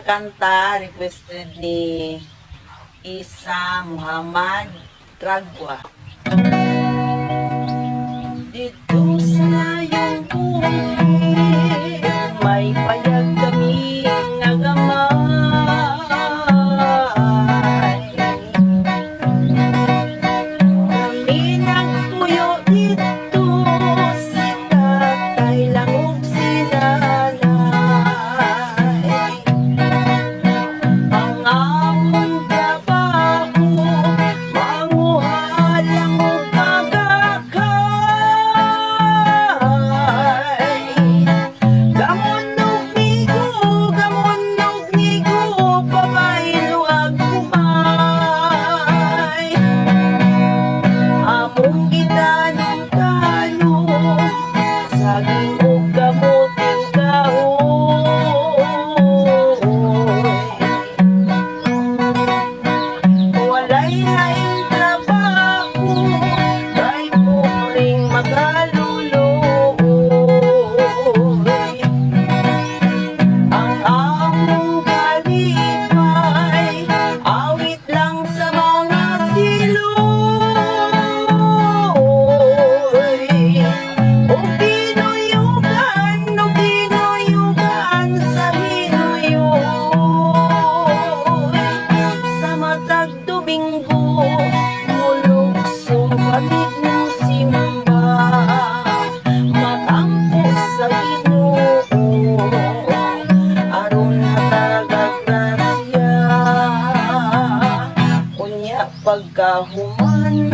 kanta requested ni Isa Muhammad Tragwa. Dito sa iyong buhay, may payag kami nagamay. Kami nagpuyo dito, si tatay lang ug si nanay. Ang among trabaho, manguha lang ug magakay. Gamon ug nigo, pabaylo ag kumay. Among gitanong-tanong, saging ug kamuting kahoy. Walay laing trabaho, kay puring magaluloy. Ang among kalipay, awit lang sa mga siloy. O ginuyugan sa hinuyoy. Sa matag Domingo, mulugsong kami ng simba. Matampo sa Ginoo, aron natagaggrasya. Unya pagkahuman,